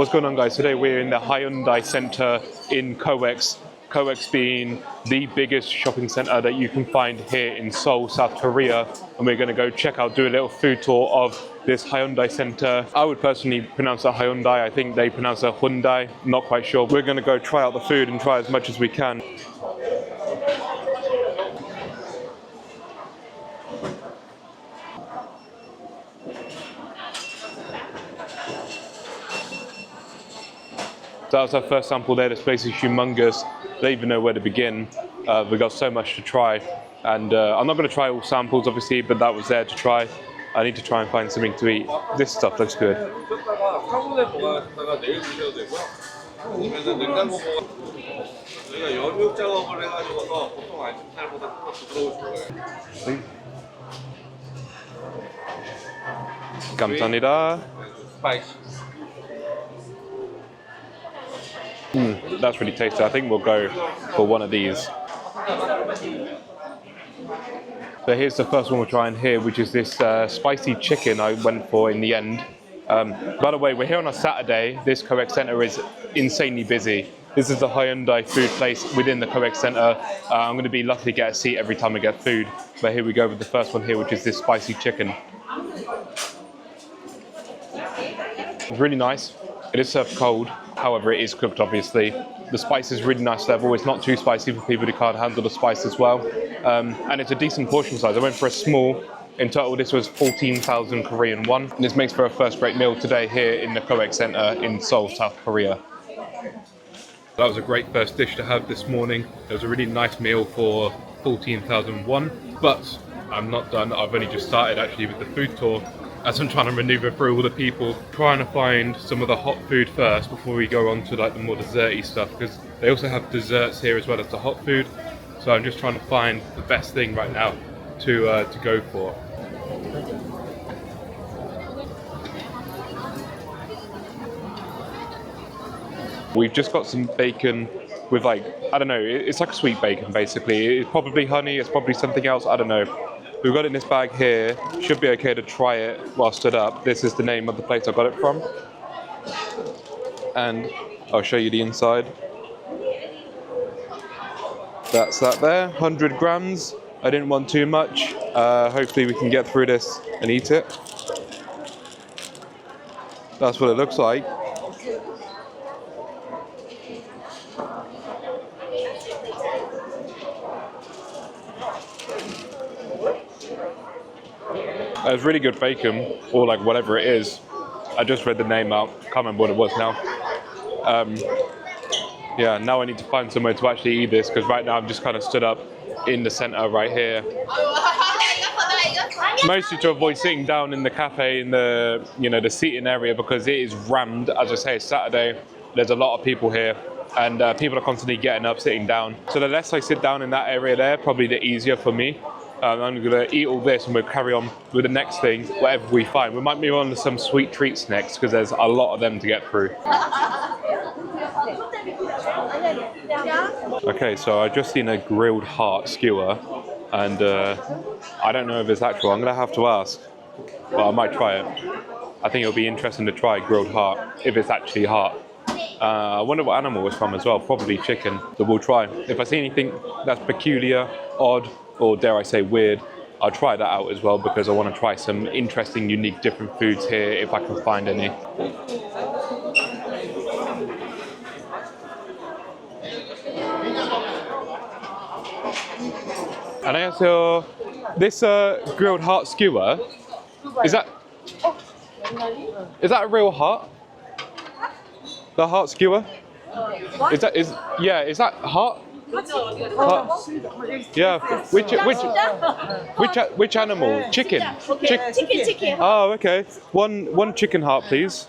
What's going on, guys? Today we're in the Hyundai Center in COEX. COEX being the biggest shopping center that you can find here in Seoul, South Korea. And we're going to go check out, do a little food tour of this Hyundai Center. I would personally pronounce it Hyundai. I think they pronounce it Hyundai. Not quite sure. We're going to go try out the food and try as much as we can. So that was our first sample there. This place is humongous. I don't even know where to begin. We've got so much to try. And I'm not going to try all samples, obviously, but that was there to try. I need to try and find something to eat. This stuff looks good. 감사합니다. That's really tasty. I think we'll go for one of these. So here's the first one we're trying here, which is this spicy chicken I went for in the end. By the way, we're here on a Saturday. This COEX Center is insanely busy. This is the Hyundai food place within the COEX Center. I'm going to be lucky to get a seat every time I get food. But here we go with the first one here, which is this spicy chicken. It's really nice. It is served cold, however it is cooked obviously. The spice is really nice level, it's not too spicy for people who can't handle the spice as well. And it's a decent portion size. I went for a small. In total this was 14,000 Korean won. And this makes for a first rate meal today here in the COEX Center in Seoul, South Korea. That was a great first dish to have this morning. It was a really nice meal for 14,000 won. But I'm not done, I've only just started actually with the food tour. As I'm trying to maneuver through all the people, trying to find some of the hot food first before we go on to like the more desserty stuff, because they also have desserts here as well as the hot food. So I'm just trying to find the best thing right now to go for. We've just got some bacon with like, I don't know, it's like a sweet bacon basically. It's probably honey, it's probably something else, I don't know. We've got it in this bag here. Should be okay to try it while stood up. This is the name of the place I got it from. And I'll show you the inside. That's that there, 100 grams. I didn't want too much. Hopefully we can get through this and eat it. That's what it looks like. It's really good bacon, or like whatever it is. I just read the name out, can't remember what it was now. Yeah, now I need to find somewhere to actually eat this, because right now I'm just kind of stood up in the center right here. Mostly to avoid sitting down in the cafe in the, the seating area, because it is rammed. As I say, it's Saturday, there's a lot of people here, and people are constantly getting up, sitting down. So the less I sit down in that area there, probably the easier for me. I'm going to eat all this and we'll carry on with the next thing, whatever we find. We might move on to some sweet treats next, because there's a lot of them to get through. Okay, so I've just seen a grilled heart skewer, and I don't know if it's actual. I'm going to have to ask, but I might try it. I think it'll be interesting to try grilled heart, if it's actually heart. I wonder what animal it's from as well, probably chicken, so we'll try. If I see anything that's peculiar, odd, or dare I say weird, I'll try that out as well, because I want to try some interesting, unique, different foods here if I can find any. 안녕하세요. This grilled heart skewer, is that a real heart? The heart skewer? Is that heart? Yeah. Which animal? Chicken. Chicken. Oh, okay. One chicken heart, please.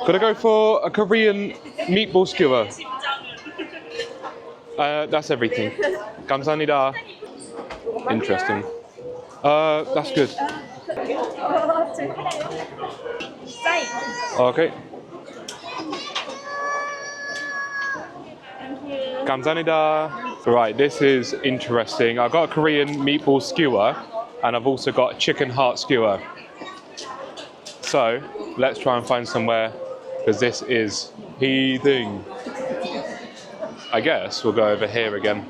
Could I go for a Korean meatball skewer? That's everything. 감사합니다. Interesting. That's good. Okay. 감사합니다. Right, this is interesting. I've got a Korean meatball skewer, and I've also got a chicken heart skewer. So let's try and find somewhere, because this is heathing. I guess we'll go over here again.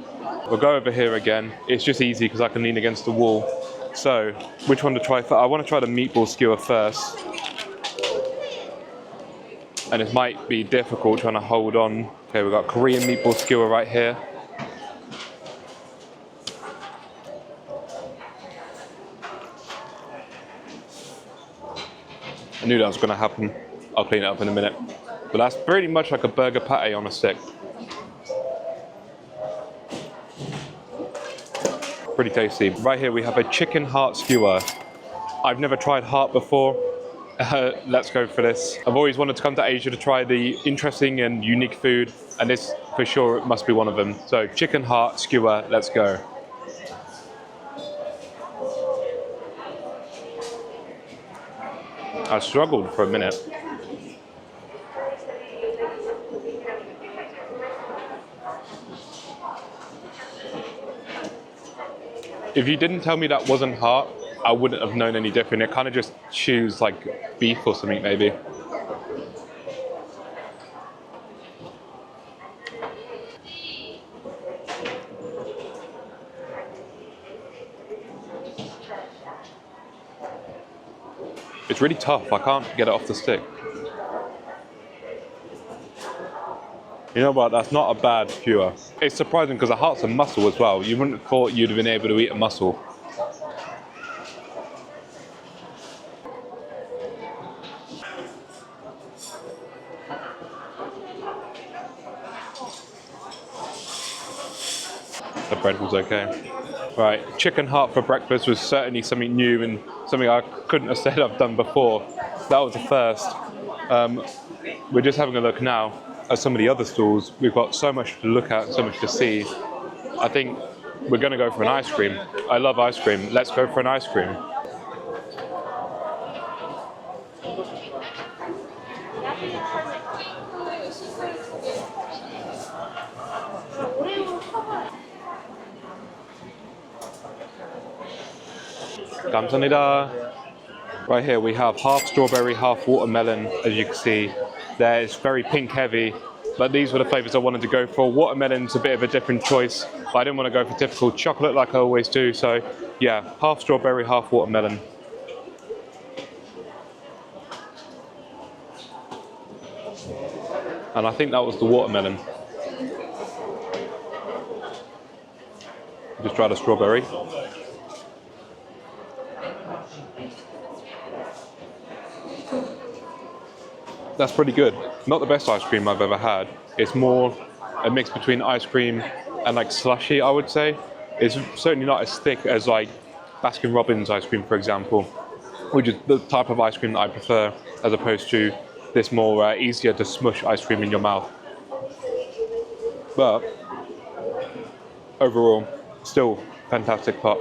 We'll go over here again. It's just easy because I can lean against the wall. So, which one to try first? I want to try the meatball skewer first. And it might be difficult trying to hold on. Okay, we've got Korean meatball skewer right here. I knew that was going to happen. I'll clean it up in a minute. But that's pretty much like a burger patty on a stick. Pretty tasty. Right here we have a chicken heart skewer. I've never tried heart before. Let's go for this. I've always wanted to come to Asia to try the interesting and unique food, and this for sure must be one of them. So chicken heart skewer, let's go. I struggled for a minute. If you didn't tell me that wasn't heart, I wouldn't have known any different. It kind of just chews like beef or something, maybe. It's really tough. I can't get it off the stick. You know what? That's not a bad skewer. It's surprising because the heart's a mussel as well. You wouldn't have thought you'd have been able to eat a mussel. The bread was okay. Right, chicken heart for breakfast was certainly something new and something I couldn't have said I've done before. That was the first. We're just having a look now at some of the other stalls. We've got so much to look at, so much to see. I think we're going to go for an ice cream. I love ice cream. Let's go for an ice cream. 감사합니다. Right here we have half strawberry, half watermelon, as you can see. There it's very pink heavy, but these were the flavors I wanted to go for. Watermelon's a bit of a different choice, but I didn't want to go for typical chocolate like I always do, so yeah, half strawberry, half watermelon. And I think that was the watermelon. Just try the strawberry. That's pretty good. Not the best ice cream I've ever had. It's more a mix between ice cream and like slushy, I would say. It's certainly not as thick as like Baskin Robbins ice cream, for example, which is the type of ice cream that I prefer, as opposed to this more easier to smush ice cream in your mouth. But overall, still fantastic pot.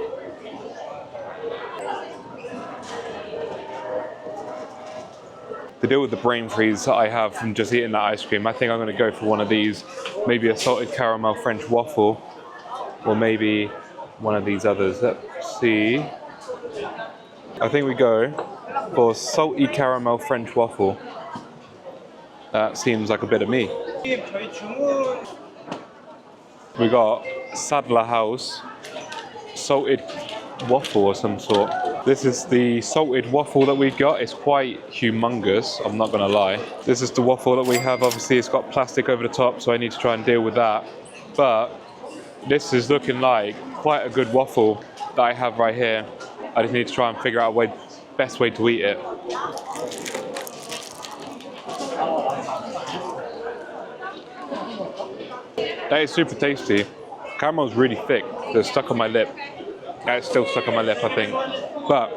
To deal with the brain freeze that I have from just eating that ice cream, I think I'm going to go for one of these, maybe a salted caramel French waffle, or maybe one of these others. Let's see. I think we go for salty caramel French waffle. That seems like a bit of me. We got Sadler House salted waffle of some sort. This is the salted waffle that we've got. It's quite humongous, I'm not gonna lie. This is the waffle that we have. Obviously it's got plastic over the top, so I need to try and deal with that. But this is looking like quite a good waffle that I have right here. I just need to try and figure out the best way to eat it. That is super tasty. Caramel's really thick. It's stuck on my lip. It's still stuck on my lip, I think. But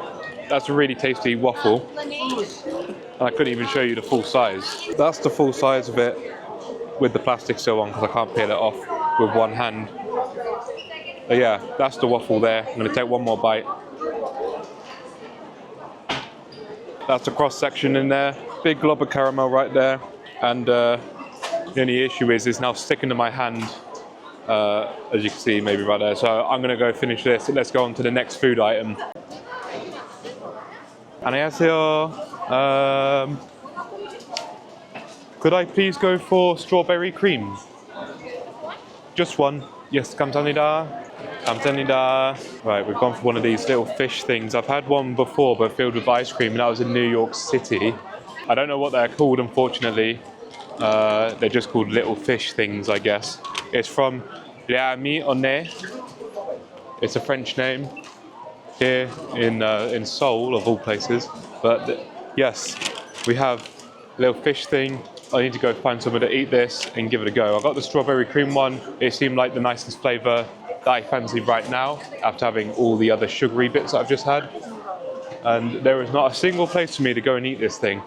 that's a really tasty waffle. And I couldn't even show you the full size. That's the full size of it with the plastic still on, because I can't peel it off with one hand. But yeah, that's the waffle there. I'm going to take one more bite. That's the cross section in there. Big glob of caramel right there. And the only issue is it's now sticking to my hand. As you can see, maybe right there. So I'm going to go finish this. Let's go on to the next food item. 안녕하세요. Could I please go for strawberry cream? Just one. Yes, 감사합니다. 감사합니다. Right, we've gone for one of these little fish things. I've had one before, but filled with ice cream, and that was in New York City. I don't know what they're called, unfortunately. They're just called little fish things, I guess. It's from Liami One. It's a French name here in Seoul, of all places. But yes, we have a little fish thing. I need to go find somewhere to eat this and give it a go. I got the strawberry cream one. It seemed like the nicest flavour that I fancy right now after having all the other sugary bits that I've just had. And there is not a single place for me to go and eat this thing.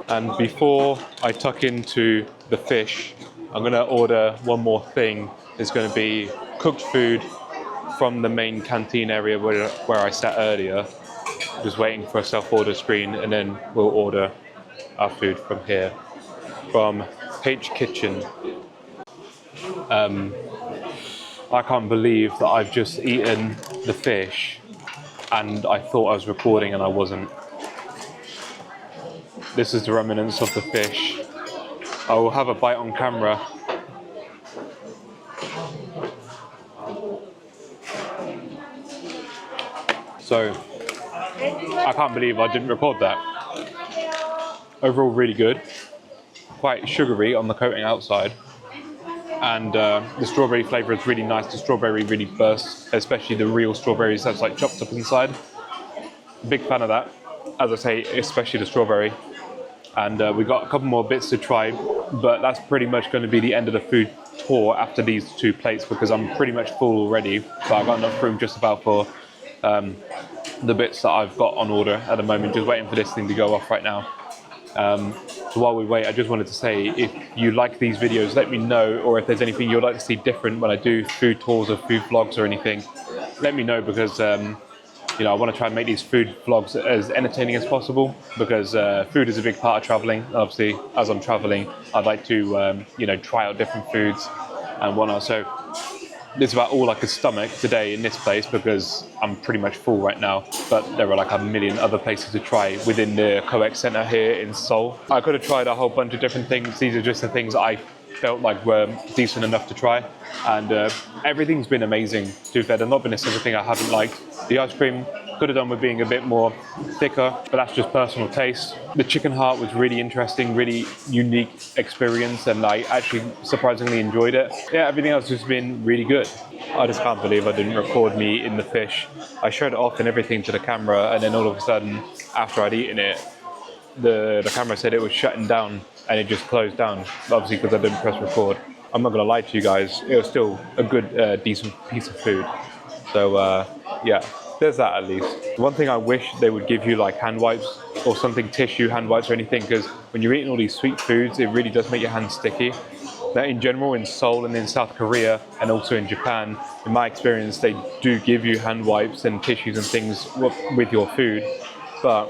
And before I tuck into the fish, I'm going to order one more thing. It's going to be cooked food from the main canteen area where I sat earlier. Just waiting for a self-order screen, and then we'll order our food from here, from H Kitchen. I can't believe that I've just eaten the fish and I thought I was recording and I wasn't. This is the remnants of the fish. I will have a bite on camera. So, I can't believe I didn't record that. Overall, really good. Quite sugary on the coating outside. And the strawberry flavour is really nice. The strawberry really bursts, especially the real strawberries that's like chopped up inside. Big fan of that. As I say, especially the strawberry. And we've got a couple more bits to try, but that's pretty much going to be the end of the food tour after these two plates, because I'm pretty much full already. But I've got enough room just about for the bits that I've got on order at the moment, just waiting for this thing to go off right now. So while we wait, I just wanted to say, if you like these videos, let me know, or if there's anything you'd like to see different when I do food tours or food vlogs or anything, let me know, because you know, I want to try and make these food vlogs as entertaining as possible, because food is a big part of traveling. And obviously, as I'm traveling, I'd like to, you know, try out different foods and whatnot. So this is about all I could stomach today in this place, because I'm pretty much full right now. But there are like a million other places to try within the COEX Center here in Seoul. I could have tried a whole bunch of different things. These are just the things I felt like were decent enough to try, and everything's been amazing. To be fair, there's not been a single thing I haven't liked. The ice cream could have done with being a bit more thicker, but that's just personal taste. The chicken heart was really interesting, really unique experience, and I actually surprisingly enjoyed it. Yeah, everything else has been really good. I just can't believe I didn't record me eating the fish. I showed it off and everything to the camera, and then all of a sudden, after I'd eaten it, the camera said it was shutting down, and it just closed down, obviously because I didn't press record. I'm not gonna lie to you guys, it was still a good, decent piece of food. So yeah, there's that at least. One thing I wish they would give you, like hand wipes or something, tissue hand wipes or anything, because when you're eating all these sweet foods, it really does make your hands sticky. That in general, in Seoul and in South Korea and also in Japan, in my experience, they do give you hand wipes and tissues and things with your food. But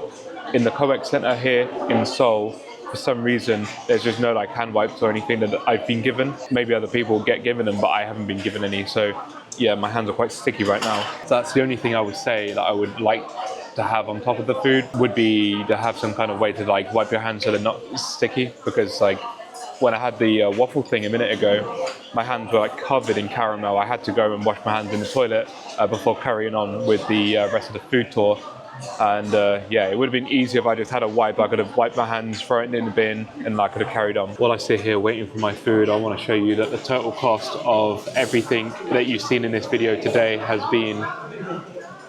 in the COEX Center here in Seoul, for some reason, there's just no like hand wipes or anything that I've been given. Maybe other people get given them, but I haven't been given any. So yeah, my hands are quite sticky right now. So that's the only thing I would say that I would like to have on top of the food, would be to have some kind of way to like wipe your hands so they're not sticky. Because like when I had the waffle thing a minute ago, my hands were like covered in caramel. I had to go and wash my hands in the toilet before carrying on with the rest of the food tour. And yeah, it would have been easier if I just had a wipe. I could have wiped my hands, thrown it in the bin, and I could have carried on. While I sit here waiting for my food, I want to show you that the total cost of everything that you've seen in this video today has been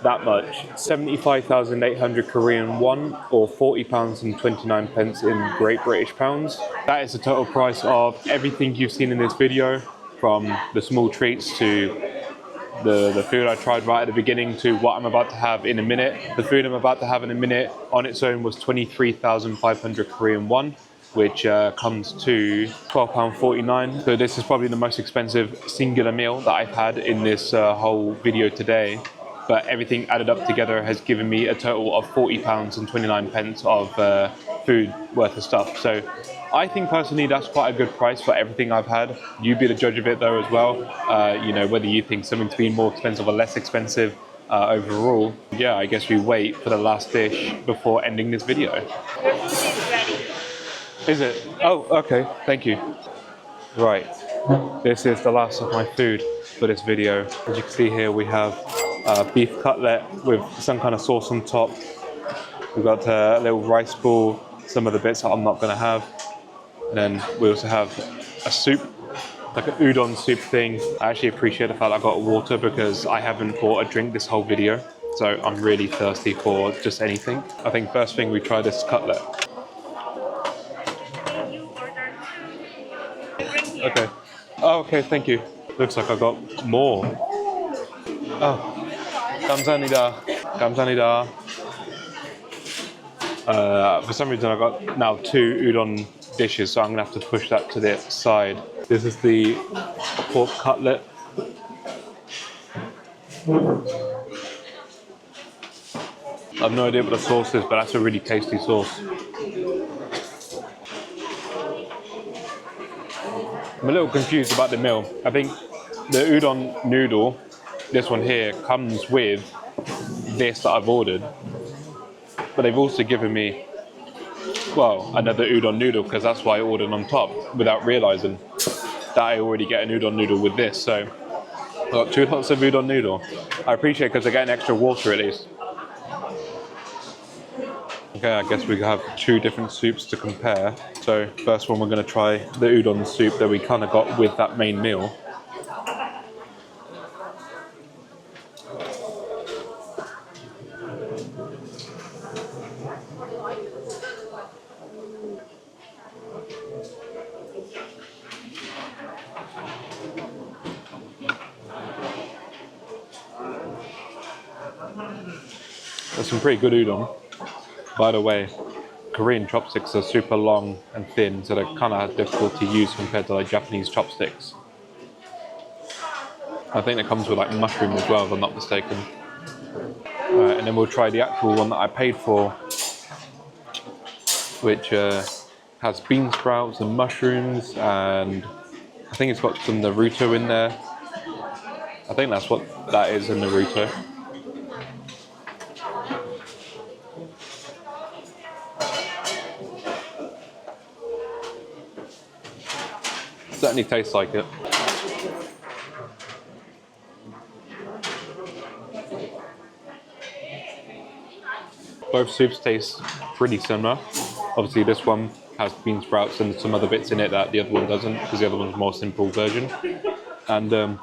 that much. 75,800 Korean won, or £40.29 in Great British pounds. That is the total price of everything you've seen in this video, from the small treats to the food I tried right at the beginning to what I'm about to have in a minute. The food I'm about to have in a minute on its own was 23,500 Korean won, which comes to £12.49. So this is probably the most expensive singular meal that I've had in this whole video today. But everything added up together has given me a total of £40.29 of food worth of stuff. So I think personally that's quite a good price for everything I've had. You be the judge of it though as well. You know, whether you think something's been more expensive or less expensive overall. Yeah, I guess we wait for the last dish before ending this video. Your food is ready. Is it? Oh, okay, thank you. Right, this is the last of my food for this video. As you can see here, we have beef cutlet with some kind of sauce on top. We've got a little rice ball, some of the bits that I'm not gonna have. And then we also have a soup, like an udon soup thing. I actually appreciate the fact I got water because I haven't bought a drink this whole video. So I'm really thirsty for just anything. I think first thing we try this cutlet. You ordered bring here. Okay. Oh, okay, thank you. Looks like I got more. Oh, 감사합니다. 감사합니다. For some reason I got now 2 udon dishes, so I'm gonna have to push that to the side. This is the pork cutlet. I've no idea what the sauce is, but that's a really tasty sauce. I'm a little confused about the meal. I think the udon noodle, this one here, comes with this that I've ordered. But they've also given me, well, another udon noodle because that's why I ordered on top without realizing that I already get an udon noodle with this. So I've got 2 lots of udon noodle. I appreciate it because I get an extra water at least. Okay, I guess we have 2 different soups to compare. So first one, we're going to try the udon soup that we kind of got with that main meal. There's some pretty good udon. By the way, Korean chopsticks are super long and thin, so they're kind of difficult to use compared to like Japanese chopsticks. I think it comes with like mushroom as well, if I'm not mistaken. And then we'll try the actual one that I paid for, which has bean sprouts and mushrooms, and I think it's got some Naruto in there. I think that's what that is, in Naruto. Certainly tastes like it. Both soups taste pretty similar. Obviously this one has bean sprouts and some other bits in it that the other one doesn't, because the other one's a more simple version. And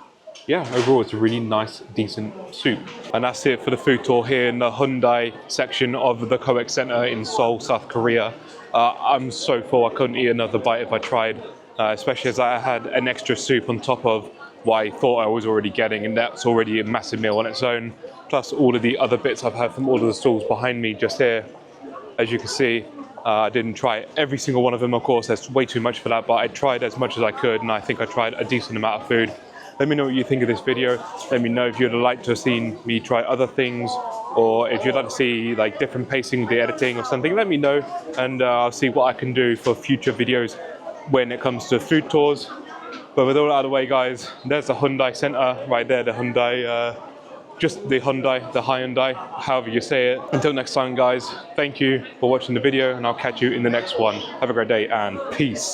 yeah, overall it's a really nice, decent soup. And that's it for the food tour here in the Hyundai section of the COEX Center in Seoul, South Korea. I'm so full, I couldn't eat another bite if I tried. Especially as I had an extra soup on top of what I thought I was already getting, and that's already a massive meal on its own, plus all of the other bits I've had from all of the stalls behind me just here. As you can see, I didn't try every single one of them, of course, there's way too much for that, but I tried as much as I could, and I think I tried a decent amount of food. Let me know what you think of this video. Let me know if you'd like to have seen me try other things, or if you'd like to see like different pacing, the editing or something, let me know, and I'll see what I can do for future videos when it comes to food tours. But with all out of the way, guys, there's the Hyundai Center right there, the Hyundai, just the Hyundai, however you say it. Until next time, guys, thank you for watching the video, and I'll catch you in the next one. Have a great day and peace.